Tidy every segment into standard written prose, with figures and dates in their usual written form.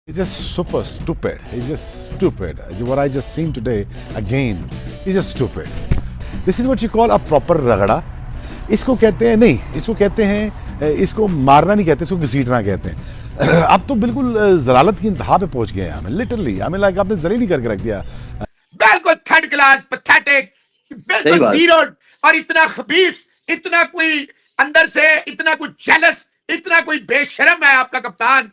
It's just super stupid. It's just stupid. What I just seen today again is just stupid. This is what you call a proper रगड़ा. इसको कहते हैं नहीं, इसको कहते हैं, इसको मारना नहीं कहते, इसको घसीटना कहते हैं. अब तो बिल्कुल जलालत की इंतहा पे पहुंच गए हैं हमें, लिटरली हमें लाइक आपने जलील करके रख दिया. बिल्कुल थर्ड क्लास पैथेटिक, बिल्कुल जीरो. और इतना खबीस, इतना कोई अंदर से इतना कोई जेलस, इतना कोई बेशरम है आपका कप्तान.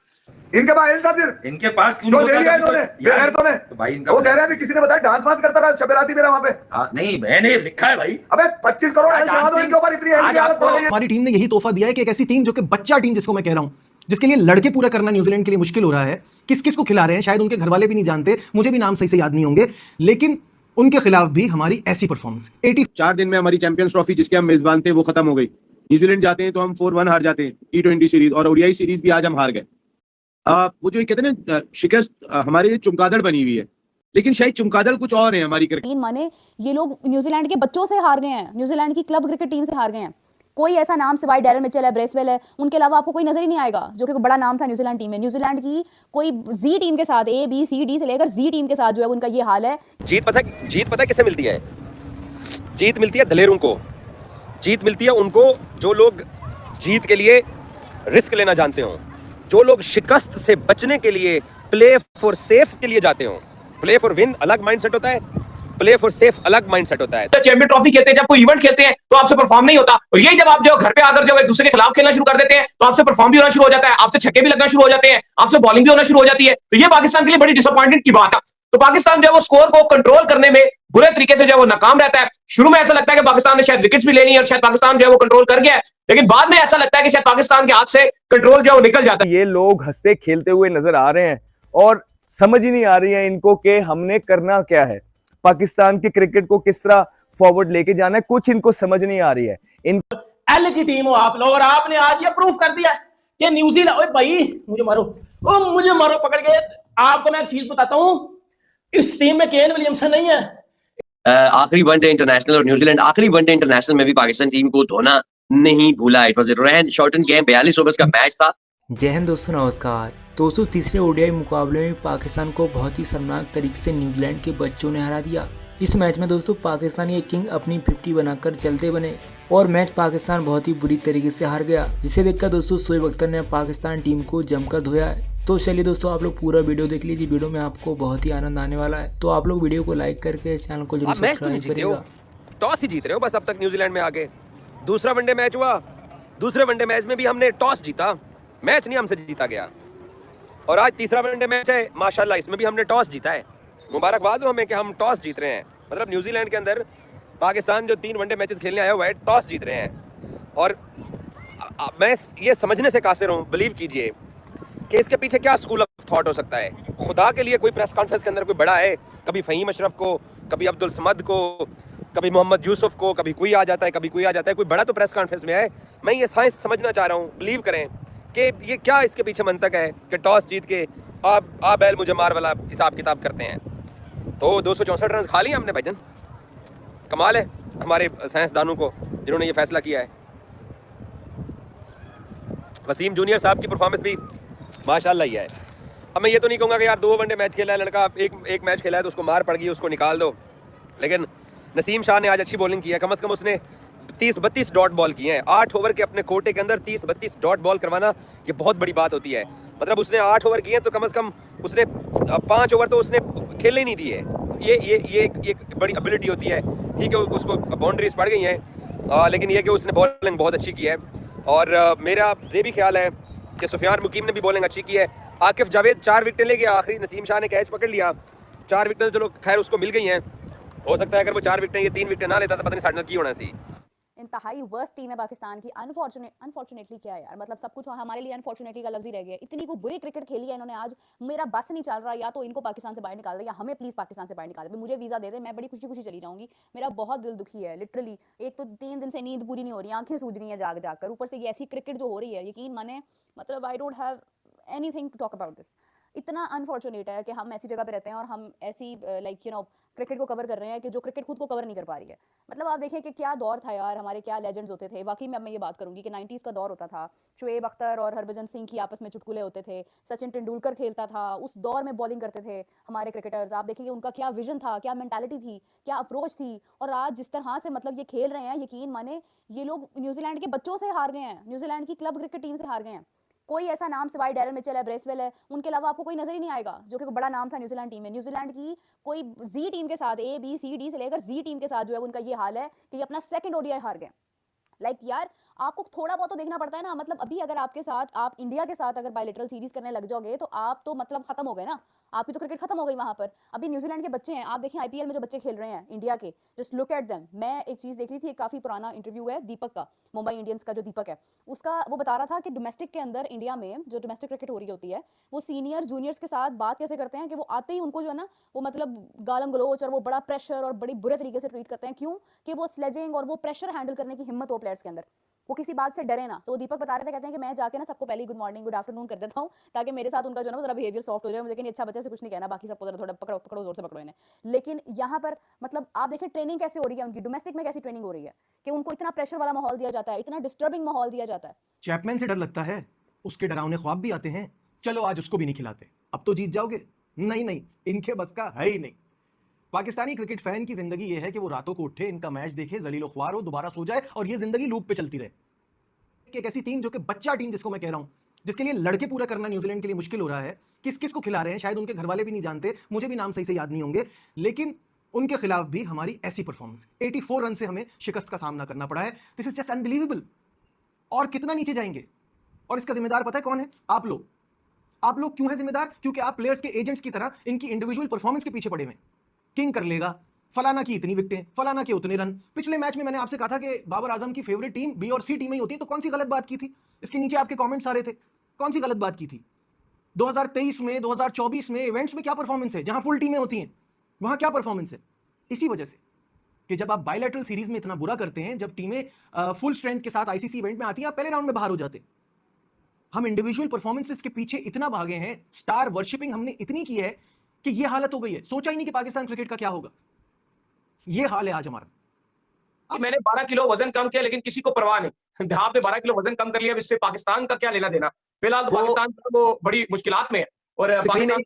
इनके पास था फिर इनके पास क्यों तो नहीं ले लिया होता इन्होंने तो ने तो भाई इनका वो कह रहे हैं भी किसी ने बताया डांस वांस करता रहा शब राती मेरा वहां पे. हाँ नहीं मैंने लिखा है भाई. अबे 25 करोड़ चढ़ा दो इनके ऊपर, इतनी आज हालत पड़ गई है. हमारी टीम ने यही तोहफा दिया है कि एक ऐसी टीम जो कि बच्चा टीम जिसको मैं कह रहा हूं, जिसके लिए लड़के पूरा करना न्यूजीलैंड के लिए मुश्किल हो रहा है. किस किस को खिला रहे हैं शायद उनके घर वाले भी नहीं जानते, मुझे भी नाम सही से याद नहीं होंगे, लेकिन उनके खिलाफ भी हमारी ऐसी परफॉर्मेंस. 4 दिन में हमारी चैंपियंस ट्रॉफी जिसके हम मेजबान थे वो खत्म हो गई. न्यूजीलैंड जाते हैं तो हम 4-1 हार जाते हैं T20 सीरीज, और ओडीआई सीरीज भी आज हम हार गए. वो जो कहते हैं ना शिकस्त हमारे चमगादड़ बनी हुई है, लेकिन शायद चमगादड़ कुछ और है हमारी क्रिकेट. 3 माने ये लोग न्यूजीलैंड के बच्चों से हार गए हैं, न्यूजीलैंड की क्लब क्रिकेट टीम से हार गए हैं. कोई ऐसा नाम सिवाय डैरल मिचेल है, ब्रेसवेल है, उनके अलावा आपको कोई नजर ही नहीं आएगा जो कि बड़ा नाम था न्यूजीलैंड टीम में. न्यूजीलैंड की कोई जी टीम के साथ A B C D से लेकर जी टीम के साथ जो है उनका ये हाल है. जीत पता है किसे मिलती है? जीत मिलती है दलेरों को. जीत मिलती है उनको जो लोग जीत के लिए रिस्क लेना जानते हो, जो लोग शिकस्त से बचने के लिए प्ले फॉर सेफ के लिए जाते हो. प्ले फॉर विन अलग माइंडसेट होता है, प्ले फॉर सेफ अलग माइंडसेट होता है. चैंपियन ट्रॉफी खेलते हैं, जब कोई इवेंट खेलते हैं तो आपसे परफॉर्म नहीं होता, और यही जब आप जो घर पे आकर जब एक दूसरे के खिलाफ खेलना शुरू कर देते हैं तो आपसे परफॉर्म भी होना शुरू हो जाता है, आपसे छक्के भी लगना शुरू हो जाते हैं, आपसे बॉलिंग भी होना शुरू हो जाती है. तो ये पाकिस्तान के लिए बड़ी डिसअपॉइंटमेंट की बात है. तो पाकिस्तान जो है वो स्कोर को कंट्रोल करने में बुरे तरीके से जो है वो नाकाम रहता है. शुरू में ऐसा लगता है कि पाकिस्तान ने शायद विकेट्स भी लेनी है और शायद पाकिस्तान जो है वो कंट्रोल कर गया है, लेकिन बाद में ऐसा लगता है कि शायद पाकिस्तान के हाथ से कंट्रोल जो है वो निकल जाता है. ये लोग हंसते खेलते हुए नजर आ रहे हैं और समझ ही नहीं आ रही है इनको कि हमने करना क्या है, पाकिस्तान की क्रिकेट को किस तरह फॉरवर्ड लेके जाना है. कुछ इनको समझ नहीं आ रही है. एल की टीम हो आप लोग, और आपने आज ये प्रूफ कर दिया कि न्यूजीलैंड. ओए भाई मुझे मारो पकड़ के. आपको मैं एक चीज बताता हूं, इस टीम में केन विलियमसन नहीं है. आखिरी वनडे इंटरनेशनल और न्यूजीलैंड आखिरी वनडे इंटरनेशनल में भी पाकिस्तान टीम को धोना नहीं भूला. It was a shorten game, 42 overs का मैच था. जय हिंद दोस्तों, नमस्कार दोस्तों. तीसरे ओडीआई मुकाबले में पाकिस्तान को बहुत ही शर्मनाक तरीके से न्यूजीलैंड के बच्चों ने हरा दिया. इस मैच में दोस्तों पाकिस्तानी किंग अपनी 50 बनाकर चलते बने और मैच पाकिस्तान बहुत ही बुरी तरीके से हार गया, जिसे देखकर दोस्तों शोएब अख्तर ने पाकिस्तान टीम को जमकर धोया है. तो चलिए दोस्तों आप लोग पूरा वीडियो देख लीजिए, वीडियो में आपको बहुत ही आनंद आने वाला है. तो आप लोग वीडियो को लाइक करके चैनल को जरूर सब्सक्राइब करिएगा. टॉस ही जीत रहे हो बस अब तक न्यूजीलैंड में आके. दूसरा वनडे मैच हुआ, दूसरे वनडे मैच में भी हमने टॉस जीता, मैच नहीं हमसे जीता गया. और आज तीसरा वनडे मैच है, माशाल्लाह इसमें भी हमने टॉस जीता है. मुबारकबाद हो हमें कि हम टॉस जीत रहे हैं. मतलब न्यूजीलैंड के अंदर पाकिस्तान जो 3 वनडे मैचेस खेलने आया हुआ है, टॉस जीत रहे हैं. और मैं ये समझने से कासिर हूँ, बिलीव कीजिए कि इसके पीछे क्या स्कूल ऑफ थॉट हो सकता है. खुदा के लिए कोई प्रेस कॉन्फ्रेंस के अंदर कोई बड़ा है, कभी फ़हीम अशरफ को, कभी अब्दुल समद को, कभी मोहम्मद यूसुफ को, कभी कोई आ जाता है, कभी कोई आ जाता है. कोई बड़ा तो प्रेस कॉन्फ्रेंस में है. मैं ये साइंस समझना चाह रहा हूँ, बिलीव करें कि ये क्या इसके पीछे मंतक है कि टॉस जीत के आप बैल मुझे मार वाला हिसाब किताब करते हैं. तो 264 रन खा लिए हमने भाईजान. कमाल है हमारे साइंसदानों को जिन्होंने ये फैसला किया है. वसीम जूनियर साहब की परफॉर्मेंस भी माशाल्लाह ही है. अब मैं ये तो नहीं कहूँगा कि यार 2 वनडे मैच खेला है लड़का, एक मैच खेला है तो उसको मार पड़ गई, उसको निकाल दो. लेकिन नसीम शाह ने आज अच्छी बॉलिंग की है. कम से कम उसने 30-32 डॉट बॉल किए हैं. 8 ओवर के अपने कोटे के अंदर 30-32 डॉट बॉल करवाना ये बहुत बड़ी बात होती है. मतलब उसने 8 ओवर किए तो कम से कम उसने 5 ओवर तो उसने खेलने ही नहीं दिए. ये एक बड़ी एबिलिटी होती है. ठीक है उसको बाउंड्रीज पड़ गई हैं, लेकिन ये कि उसने बॉलिंग बहुत अच्छी की है. और मेरा ये भी ख्याल है कि सुफियान मुकीम ने भी बॉलिंग अच्छी की है. आकिफ जावेद 4 विकेटें ले गया, आखिरी नसीम शाह ने कैच पकड़ लिया. 4 विकेटें चलो खैर उसको मिल गई हैं. हो सकता है अगर वो 4 विकेटें, ये 3 विकेटें ना लेता तो पता नहीं साढ़े की होना सी. इंतहाई वर्स्ट टीम है पाकिस्तान की. अनफॉर्चुनेटली क्या है यार, मतलब सब कुछ हमारे लिए अनफॉर्चुनेटली का लफ्ज ही रह गया. इतनी को बुरी क्रिकेट खेली है इन्होंने आज, मेरा बस नहीं चल रहा. या तो इनको पाकिस्तान से बाहर निकाल दे या हमें प्लीज पाकिस्तान से बाहर निकाल दे. मुझे वीजा दे दे, मैं बड़ी खुशी खुशी चली जाऊंगी. मेरा बहुत दिल दुखी है लिटरली. एक तो 3 दिन से नींद पूरी नहीं हो रही, आंखें सूज गई हैं जाग जाग कर. ऊपर से ये ऐसी क्रिकेट जो हो रही है, यकीन माने मतलब I don't have anything to talk about this. इतना अनफॉर्चुनेट है कि हम ऐसी जगह पे रहते हैं और हम ऐसी लाइक यू नो क्रिकेट को कवर कर रहे हैं कि जो क्रिकेट खुद को कवर नहीं कर पा रही है। मतलब आप देखें कि क्या दौर था यार, हमारे क्या लेजेंड्स होते थे। वाकई में अब मैं ये बात करूंगी कि 90s का दौर होता था, शुएब अख्तर और हरभजन सिंह की आपस में चुटकुले होते थे, सचिन तेंदुलकर खेलता था, उस दौर में बॉलिंग करते थे हमारे क्रिकेटर्स। आप देखेंगे उनका क्या विजन था, क्या मेंटालिटी थी, क्या अप्रोच थी। और आज जिस तरह से मतलब ये खेल रहे हैं, यकीन माने ये लोग न्यूजीलैंड के बच्चों से हार गए हैं, न्यूजीलैंड की क्लब क्रिकेट टीम से हार गए हैं। कोई ऐसा नाम सिवाय डैरल मिचेल है, ब्रेसवेल है, उनके अलावा आपको कोई नजर ही नहीं आएगा जो कि बड़ा नाम था न्यूजीलैंड टीम में। न्यूजीलैंड की कोई जी टीम के साथ, ए बी सी डी से लेकर जी टीम के साथ जो है उनका ये हाल है कि ये अपना सेकंड ओडीआई हार गए। लाइक यार आपको थोड़ा बहुत तो देखना पड़ता है ना। मतलब अभी अगर आपके साथ, आप इंडिया के साथ अगर बायलैटरल सीरीज करने लग जाओगे तो आप तो मतलब खत्म हो गए ना, आपकी तो क्रिकेट खत्म हो गई वहां पर। अभी न्यूजीलैंड के बच्चे हैं, आप देखिए आईपीएल में जो बच्चे खेल रहे हैं इंडिया के, जस्ट लुक एट देम। मैं एक चीज देख रही थी, एक काफी पुराना इंटरव्यू है दीपक का, मुंबई इंडियंस का जो दीपक है उसका, वो बता रहा था कि डोमेस्टिक के अंदर इंडिया में जो डोमेस्टिक क्रिकेट हो रही होती है वो सीनियर जूनियर्स के साथ बात कैसे करते हैं कि वो आते ही उनको जो है ना वो मतलब गालम गलोच और वो बड़ा प्रेशर और बड़ी बुरे तरीके से ट्रीट करते हैं। क्यों? कि वो स्लेजिंग और वो प्रेशर हैंडल करने की हिम्मत हो प्लेयर्स के अंदर, वो किसी बात से डरे ना। तो वो दीपक बता रहे थे, कहते हैं कि मैं जाके ना सबको पहले गुड मॉर्निंग गुड आफ्टरनून कर देता हूँ ताकि मेरे साथ उनका जो है ना जरा बिहेवियर सॉफ्ट हो जाए, मुझे कि अच्छा बच्चे से कुछ नहीं कहना, बाकी सबको जरा थोड़ा पकड़ो पकड़ो, जोर से पकड़ो इन्हें। लेकिन यहाँ पर मतलब आप देखिए ट्रेनिंग कैसे हो रही है उनकी, डोमेस्टिक में कैसी ट्रेनिंग हो रही है कि उनको इतना प्रेशर वाला माहौल दिया जाता है, इतना डिस्टर्बिंग माहौल दिया जाता है। चैपमैन से डर लगता है, उसके डरावने ख्वाब भी आते हैं। चलो आज उसको भी नहीं खिलाते, अब तो जीत जाओगे। नहीं नहीं, इनके बस का है ही नहीं। पाकिस्तानी क्रिकेट फैन की जिंदगी ये है कि वो रातों को उठे, इनका मैच देखे, जलीलो ख्वार हो, दोबारा सो जाए और ये जिंदगी लूप पे चलती रहे। एक ऐसी टीम जो कि बच्चा टीम जिसको मैं कह रहा हूं, जिसके लिए लड़के पूरा करना न्यूजीलैंड के लिए मुश्किल हो रहा है। किस किस को खिला रहे हैं शायद उनके घर वाले भी नहीं जानते, मुझे भी नाम सही से याद नहीं होंगे, लेकिन उनके खिलाफ भी हमारी ऐसी परफॉर्मेंस, 84 रन से हमें शिकस्त का सामना करना पड़ा है। This is just unbelievable. और कितना नीचे जाएंगे, और इसका जिम्मेदार पता है कौन है? आप लोग। आप लोग क्यों है जिम्मेदार? क्योंकि आप प्लेयर्स के एजेंट्स की तरह इनकी इंडिविजुअल परफॉर्मेंस के पीछे पड़े हुए। किंग कर लेगा, फलाना की इतनी विकेटें, फलाना के उतने रन। पिछले मैच में मैंने आपसे कहा था कि बाबर आजम की फेवरेट टीम बी और सी टीमें ही होती है, तो कौन सी गलत बात की थी? इसके नीचे आपके कमेंट्स आ रहे थे, कौन सी गलत बात की थी? 2023 में, 2024 में इवेंट्स में क्या परफॉर्मेंस है? जहां फुल टीमें होती हैं वहां क्या परफॉर्मेंस है? इसी वजह से कि जब आप बायलैटरल सीरीज में इतना बुरा करते हैं, जब टीमें फुल स्ट्रेंथ के साथ आईसीसी इवेंट में आती हैं, आप पहले राउंड में बाहर हो जाते। हम इंडिविजुअल परफॉर्मेंसेस के पीछे इतना भागे हैं, स्टार वर्शिपिंग हमने इतनी की है कि यह हालत हो गई है। सोचा ही नहीं कि पाकिस्तान क्रिकेट का क्या होगा। यह हाल है आज हमारा। मैंने 12 किलो वजन कम किया लेकिन किसी को परवाह नहीं। आपने 12 किलो वजन कम कर लिया, इससे पाकिस्तान का क्या लेना देना? फिलहाल तो पाकिस्तान वो बड़ी मुश्किलात में है और पाकिस्तान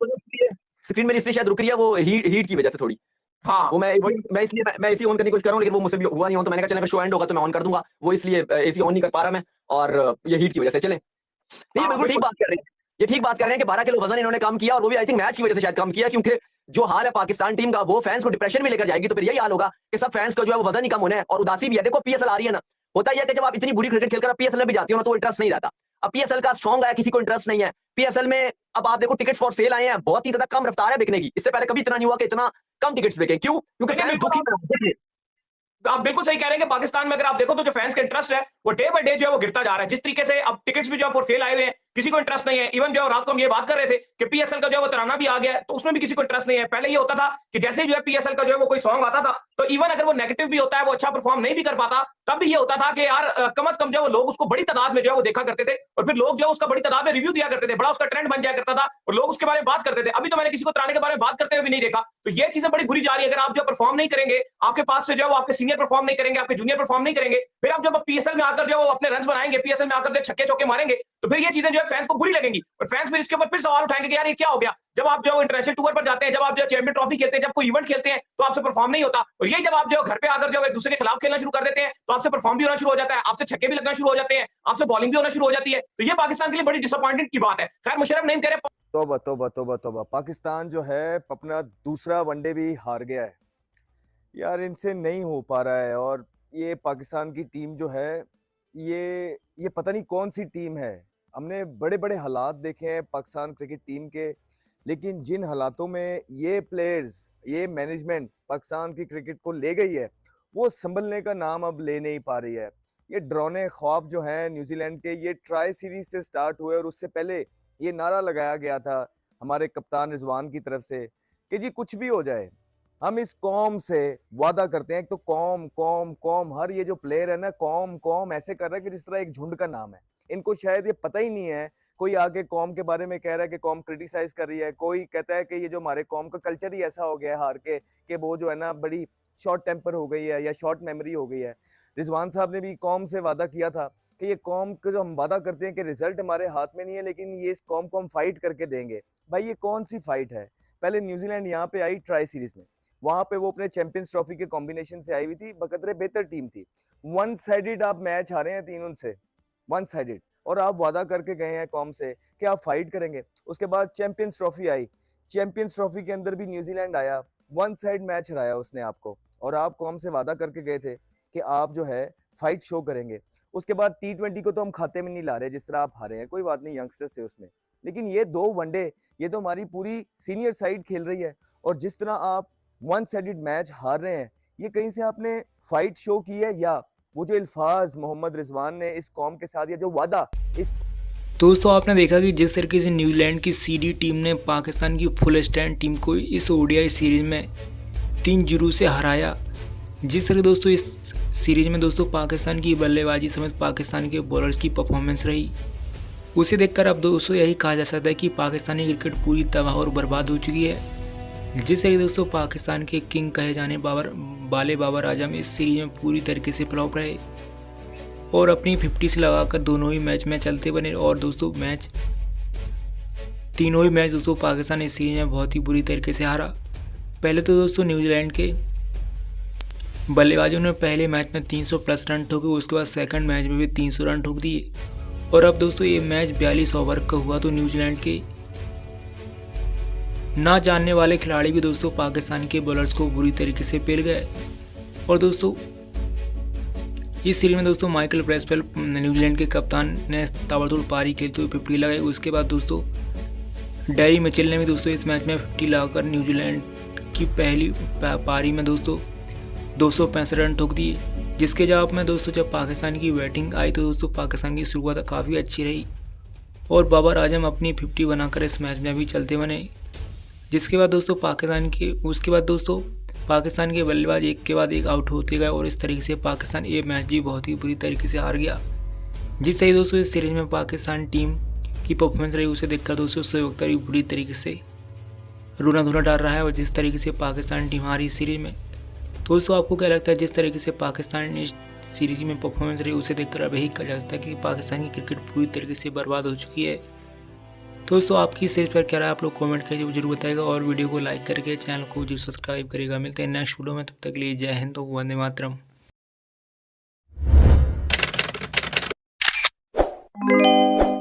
स्क्रीन मेरी इसलिए शायद रुक रही है, वो हीट की वजह से थोड़ी। हाँ, वो मैं इसी ऑन करने की कोशिश कर रहा हूँ, लेकिन वो मुझसे भी हुआ नहीं, हो तो मैंने कहा चलें शो एंड होगा तो मैं ऑन कर दूंगा। वो इसलिए एसी ऑन नहीं कर पा रहा मैं, और ये हीट की वजह से। चले, नहीं बिल्कुल ठीक बात कर रहे हैं, ये ठीक बात कर रहे हैं कि 12 किलो वजन इन्होंने कम किया, और वो भी आई थिंक मैच की वजह से शायद कम किया, क्योंकि जो हाल है पाकिस्तान टीम का वो फैंस को डिप्रेशन में लेकर जाएगी। तो फिर यही हाल होगा कि सब फैंस को जो है वो वजन ही कम होना है और उदासी भी है। देखो पीएसएल आ रही है ना, होता ही है कि जब आप इतनी बुरी क्रिकेट खेलकर पीएसएल में भी जाती हो ना तो इंटरेस्ट नहीं रहता। अब पीएसएल का सॉन्ग आया, किसी को इंटरेस्ट नहीं है पीएसएल में। अब आप देखो टिकट्स फॉर सेल आए हैं, बहुत ही ज्यादा कम रफ्तार है बिकने की। इससे पहले कभी इतना नहीं हुआ कि इतना कम टिकट्स बिके। क्यों? क्योंकि फैंस दुखी। आप बिल्कुल सही कह रहे हैं कि पाकिस्तान में अगर आप देखो तो जो फैंस का इंटरेस्ट है वो डे बाय डे जो है वो गिरता जा रहा है। जिस तरीके से अब टिकट्स भी जो है फॉर सेल आए हुए हैं, किसी को इंटरेस्ट नहीं है। इवन जो रात को हम ये बात कर रहे थे कि पीएसएल का जो है वो तराना भी आ गया है, तो उसमें भी किसी को इंटरेस्ट नहीं है। पहले ये होता था कि जैसे जो है पीएसएल का जो है वो कोई सॉन्ग आता था तो इवन अगर वो नेगेटिव भी होता है, वो अच्छा परफॉर्म नहीं भी कर पाता, तब भी ये होता था कि यार कम से कम जो है वो लोग उसको बड़ी तादाद में जो है वो देखा करते थे, और फिर लोग जो है उसका बड़ी तादाद में रिव्यू दिया करते थे, बड़ा उसका ट्रेंड बन जाया करता था और लोग उसके बारे में बात करते थे। अभी तो मैंने किसी को तराने के बारे में बात करते हुए भी नहीं देखा। तो ये चीजें बड़ी बुरी जा रही है। अगर आप जो परफॉर्म नहीं करेंगे, आपके पास से जो है वो आपके सीनियर परफॉर्म नहीं करेंगे, आपके जूनियर परफॉर्म नहीं करेंगे, फिर आप जब पीएसएल में आकर जो अपने रन बनाएंगे, पीएसएल में आकर जो छक्के चौके मारेंगे, तो फिर ये चीजें जो है फैंस को बुरी लगेंगी और फैंस फिर इसके ऊपर फिर सवाल उठाएंगे कि यार ये क्या हो गया। जब आप जो इंटरनेशनल टूर पर जाते हैं, जब आप जो चैंपियन ट्रॉफी खेलते हैं, जब कोई इवेंट खेलते हैं तो आपसे परफॉर्म नहीं होता, और यही जब आप जो घर पे आकर जो एक दूसरे के खिलाफ खेलना शुरू कर देते हैं तो आपसे परफॉर्म भी होना शुरू हो जाता है, आपसे छक्के भी लगना शुरू हो जाते हैं, आपसे बॉलिंग भी होना शुरू हो जाती है। तो ये पाकिस्तान के लिए बड़ी डिसअपॉइंटमेंट की बात है। खैर मुशर्रफ नहीं कह रहे। तौबा तौबा तौबा तौबा, पाकिस्तान जो है अपना दूसरा वनडे भी हार गया है यार, इनसे नहीं हो पा रहा है। और ये पाकिस्तान की टीम जो है ये पता नहीं कौन सी टीम है। हमने बड़े बड़े हालात देखे हैं पाकिस्तान क्रिकेट टीम के, लेकिन जिन हालातों में ये प्लेयर्स, ये मैनेजमेंट पाकिस्तान की क्रिकेट को ले गई है, वो संभलने का नाम अब ले नहीं पा रही है। ये डरावने ख्वाब जो हैं न्यूजीलैंड के, ये ट्राई सीरीज से स्टार्ट हुए और उससे पहले ये नारा लगाया गया था हमारे कप्तान रिजवान की तरफ से कि जी कुछ भी हो जाए हम इस कौम से वादा करते हैं। तो कौम कौम कौम, हर ये जो प्लेयर है ना, कौम कौम ऐसे कर रहा है कि जिस तरह एक झुंड का नाम है। इनको शायद ये पता ही नहीं है कोई आके कॉम के बारे में कह रहा है कि कॉम क्रिटिसाइज कर रही है, कोई कहता है कि ये जो हमारे कॉम का कल्चर ही ऐसा हो गया है हार के कि वो जो है ना बड़ी शॉर्ट टेम्पर हो गई है या शॉर्ट मेमोरी हो गई है। रिजवान साहब ने भी कॉम से वादा किया था कि ये कॉम का जो हम वादा करते हैं कि रिजल्ट हमारे हाथ में नहीं है, लेकिन ये इस कॉम को हम फाइट करके देंगे। भाई ये कौन सी फाइट है? पहले न्यूजीलैंड यहाँ पे आई ट्राई सीरीज में, वहां पे वो अपने चैंपियंस ट्रॉफी के कॉम्बिनेशन से आई हुई थी, बकदरे बेहतर टीम थी। वन साइडेड आप मैच हारे हैं 3 उनसे, वन साइडेड, और आप वादा करके गए हैं कॉम से कि आप फाइट करेंगे। उसके बाद champions trophy I, champions trophy के अंदर भी न्यूजीलैंड आया, वन साइड मैच हराया उसने आपको, और आप कॉम से वादा करके गए थे कि आप जो है फाइट शो करेंगे। उसके बाद T20 को तो हम खाते में नहीं ला रहे, जिस तरह आप हारे हैं, कोई बात नहीं, यंगस्टर से उसमें, लेकिन ये 2 वनडे ये तो हमारी पूरी सीनियर साइड खेल रही है, और जिस तरह आप वन साइडेड मैच हार रहे हैं, ये कहीं से आपने फाइट शो की है, या वो जो अल्फाज मोहम्मद रिजवान ने इस कॉम के साथ, या जो वादा इस दोस्तों आपने देखा कि जिस तरीके से न्यूजीलैंड की सीडी टीम ने पाकिस्तान की फुल स्टैंड टीम को इस ओडीआई सीरीज में 3-0 से हराया। जिस तरह दोस्तों इस सीरीज में दोस्तों पाकिस्तान की बल्लेबाजी समेत पाकिस्तान के बॉलर्स की परफॉर्मेंस रही, उसे देखकर अब दोस्तों यही कहा जा सकता है कि पाकिस्तानी क्रिकेट पूरी तबाह और बर्बाद हो चुकी है। जिस तरह दोस्तों पाकिस्तान के किंग कहे जाने बाबर आजम इस सीरीज में पूरी तरीके से फ्लॉप रहे और अपनी 50 से लगाकर दोनों ही मैच में चलते बने, और दोस्तों तीनों ही मैच दोस्तों पाकिस्तान इस सीरीज में बहुत ही बुरी तरीके से हारा। पहले तो दोस्तों न्यूजीलैंड के बल्लेबाजों ने पहले मैच में 300 प्लस रन ठोके, उसके बाद सेकंड मैच में भी 300 रन ठोक दिए, और अब दोस्तों ये मैच 42 ओवर का हुआ तो न्यूजीलैंड के ना जानने वाले खिलाड़ी भी दोस्तों पाकिस्तान के बॉलर्स को बुरी तरीके से पेल गए। और दोस्तों इस सीरीज में दोस्तों माइकल ब्रेसवेल न्यूजीलैंड के कप्तान ने ताबड़तोड़ पारी खेलते हुए 50 लगाई। उसके बाद दोस्तों डैरी मिचेल ने भी दोस्तों इस मैच में 50 लगाकर न्यूजीलैंड की पहली पारी में दोस्तों 265 रन ठोक दिए, जिसके जवाब में दोस्तों जब पाकिस्तान की बैटिंग आई तो दोस्तों पाकिस्तान की शुरुआत काफ़ी अच्छी रही और बाबर आजम अपनी 50 बनाकर इस मैच में भी चलते बने। जिसके बाद दोस्तों पाकिस्तान के बल्लेबाज एक के बाद एक आउट होते गए और इस तरीके से पाकिस्तान ये मैच भी बहुत ही बुरी तरीके से हार गया। जिस तरह दोस्तों इस सीरीज में पाकिस्तान टीम की परफॉर्मेंस रही उसे देखकर दोस्तों शोएब अख्तर भी बुरी तरीके से रोना धोना डाल रहा है, और जिस तरीके से पाकिस्तान टीम हारी इस सीरीज में। दोस्तों आपको क्या लगता है, जिस तरीके से पाकिस्तान इस सीरीज में परफॉर्मेंस रही उसे देखकर अब यही कहा जा सकता है कि पाकिस्तान की क्रिकेट पूरी तरीके से बर्बाद हो चुकी है। दोस्तों आपकी इस सीरीज पर क्या रहा है आप लोग कमेंट करके जरूर बताएगा, और वीडियो को लाइक करके चैनल को जरूर सब्सक्राइब करेगा। मिलते हैं नेक्स्ट वीडियो में, तब तक के लिए जय हिंद, वंदे मातरम।